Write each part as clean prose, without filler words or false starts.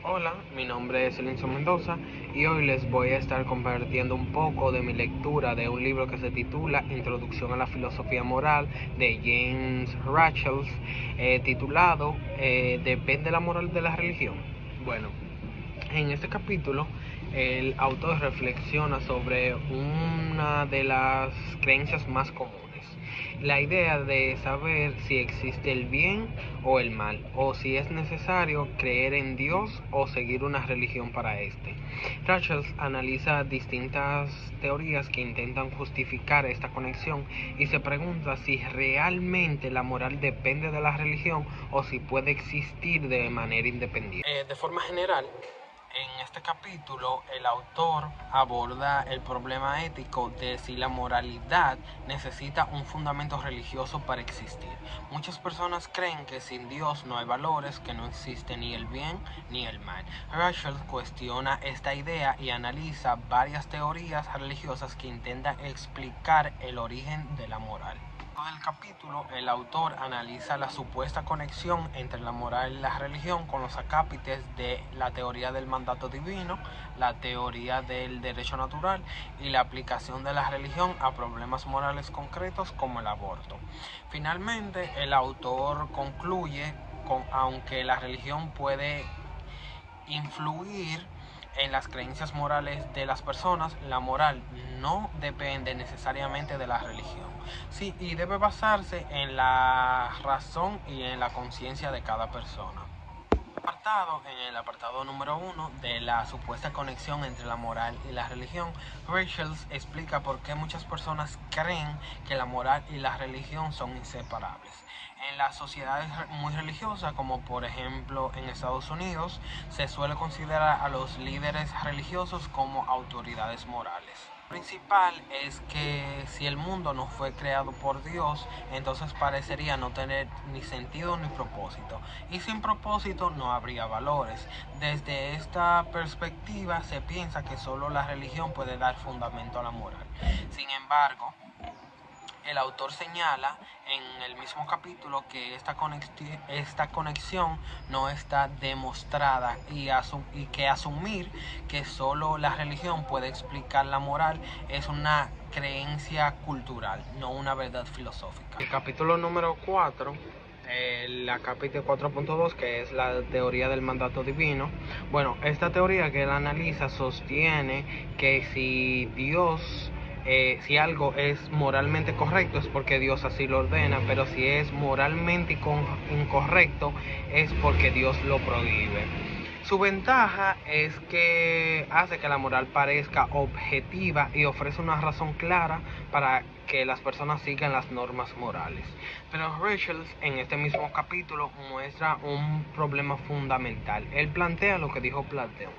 Hola, mi nombre es Elinson Mendoza y hoy les voy a estar compartiendo un poco de mi lectura de un libro que se titula Introducción a la Filosofía Moral de James Rachels, titulado ¿Depende la moral de la religión? Bueno, en este capítulo el autor reflexiona sobre una de las creencias más comunes, la idea de saber si existe el bien o el mal, o si es necesario creer en Dios o seguir una religión para este. Rachel analiza distintas teorías que intentan justificar esta conexión y se pregunta si realmente la moral depende de la religión o si puede existir de manera independiente. De forma general, en este capítulo el autor aborda el problema ético de si la moralidad necesita un fundamento religioso para existir. Muchas personas creen que sin Dios no hay valores, que no existe ni el bien ni el mal. Rachel cuestiona esta idea y analiza varias teorías religiosas que intentan explicar el origen de la moral. En el capítulo, el autor analiza la supuesta conexión entre la moral y la religión con los acápites de la teoría del mandato divino, la teoría del derecho natural y la aplicación de la religión a problemas morales concretos como el aborto. Finalmente, el autor concluye aunque la religión puede influir en las creencias morales de las personas, la moral no depende necesariamente de la religión. Sí, y debe basarse en la razón y en la conciencia de cada persona. En el apartado número 1 de la supuesta conexión entre la moral y la religión, Rachel explica por qué muchas personas creen que la moral y la religión son inseparables. En las sociedades muy religiosas, como por ejemplo en Estados Unidos, se suele considerar a los líderes religiosos como autoridades morales. Lo principal es que si el mundo no fue creado por Dios, entonces parecería no tener ni sentido ni propósito. Y sin propósito no habría valores. Desde esta perspectiva se piensa que solo la religión puede dar fundamento a la moral. Sin embargo, el autor señala en el mismo capítulo que esta conexión no está demostrada y que asumir que solo la religión puede explicar la moral es una creencia cultural, no una verdad filosófica. El capítulo número 4, la capítulo 4.2, que es la teoría del mandato divino. Bueno, esta teoría que él analiza sostiene que si algo es moralmente correcto es porque Dios así lo ordena, pero si es moralmente incorrecto es porque Dios lo prohíbe. Su ventaja es que hace que la moral parezca objetiva y ofrece una razón clara para que las personas sigan las normas morales. Pero Rachel en este mismo capítulo muestra un problema fundamental. Él plantea lo que dijo Platón,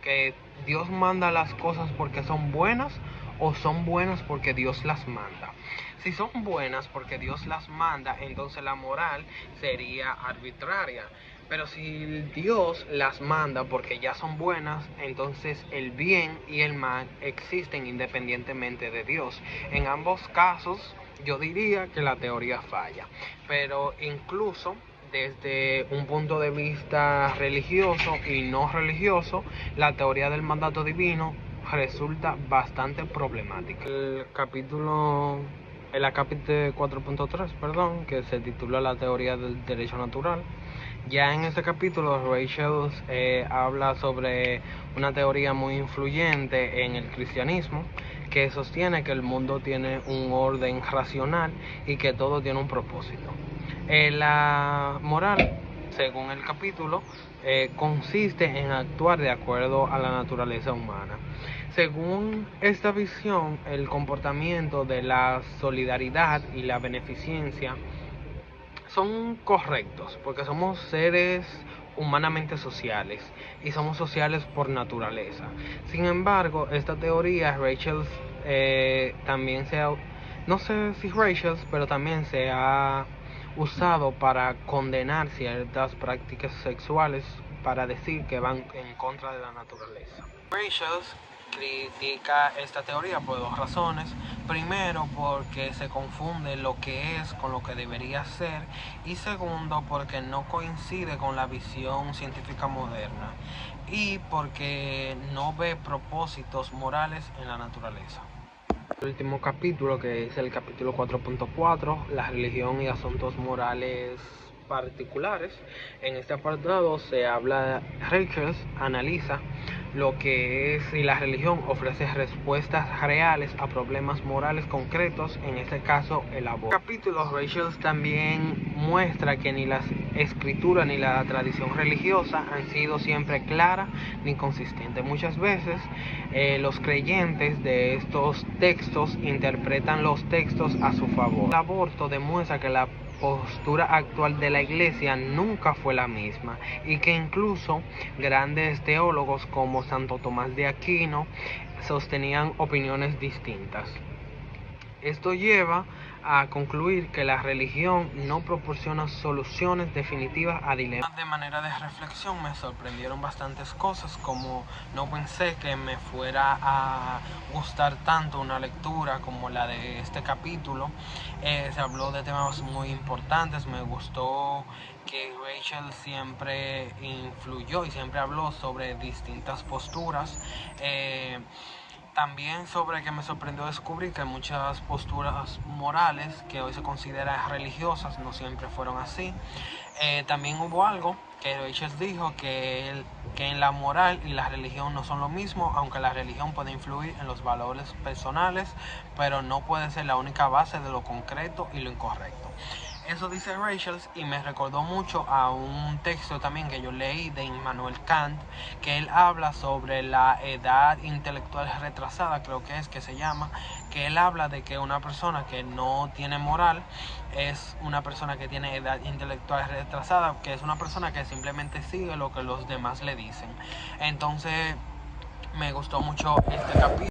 que Dios manda las cosas porque son buenas o son buenas porque Dios las manda. Si son buenas porque Dios las manda, entonces la moral sería arbitraria. Pero si Dios las manda porque ya son buenas, entonces el bien y el mal existen independientemente de Dios. En ambos casos, yo diría que la teoría falla. Pero incluso desde un punto de vista religioso y no religioso, la teoría del mandato divino resulta bastante problemática. El acápite 4.3, perdón, que se titula La teoría del derecho natural. Ya en este capítulo, Rachel habla sobre una teoría muy influyente en el cristianismo que sostiene que el mundo tiene un orden racional y que todo tiene un propósito. La moral, según el capítulo, consiste en actuar de acuerdo a la naturaleza humana. Según esta visión, el comportamiento de la solidaridad y la beneficencia son correctos porque somos seres humanamente sociales y somos sociales por naturaleza. Sin embargo, esta teoría Rachel también no sé si Rachel, pero también se ha usado para condenar ciertas prácticas sexuales para decir que van en contra de la naturaleza. Rachel critica esta teoría por dos razones. Primero, porque se confunde lo que es con lo que debería ser, y segundo, porque no coincide con la visión científica moderna y porque no ve propósitos morales en la naturaleza. El último capítulo, que es el capítulo 4.4, la religión y asuntos morales particulares. En este apartado se habla, Rachel analiza lo que es si la religión ofrece respuestas reales a problemas morales concretos, en este caso el aborto. En el capítulo, Rachel también muestra que ni la escritura ni la tradición religiosa han sido siempre clara ni consistente. Muchas veces los creyentes de estos textos interpretan los textos a su favor. El aborto demuestra que la postura actual de la Iglesia nunca fue la misma, y que incluso grandes teólogos como Santo Tomás de Aquino sostenían opiniones distintas. Esto lleva a concluir que la religión no proporciona soluciones definitivas a dilemas. De manera de reflexión me sorprendieron bastantes cosas, como no pensé que me fuera a gustar tanto una lectura como la de este capítulo. Se habló de temas muy importantes. Me gustó que Rachel siempre influyó y siempre habló sobre distintas posturas. También sobre que me sorprendió descubrir que muchas posturas morales que hoy se consideran religiosas no siempre fueron así. También hubo algo que Rachel dijo, que en la moral y la religión no son lo mismo, aunque la religión puede influir en los valores personales, pero no puede ser la única base de lo concreto y lo incorrecto. Eso dice Rachel, y me recordó mucho a un texto también que yo leí de Immanuel Kant, que él habla sobre la edad intelectual retrasada, creo que es que se llama, que él habla de que una persona que no tiene moral es una persona que tiene edad intelectual retrasada, que es una persona que simplemente sigue lo que los demás le dicen. Entonces me gustó mucho este capítulo.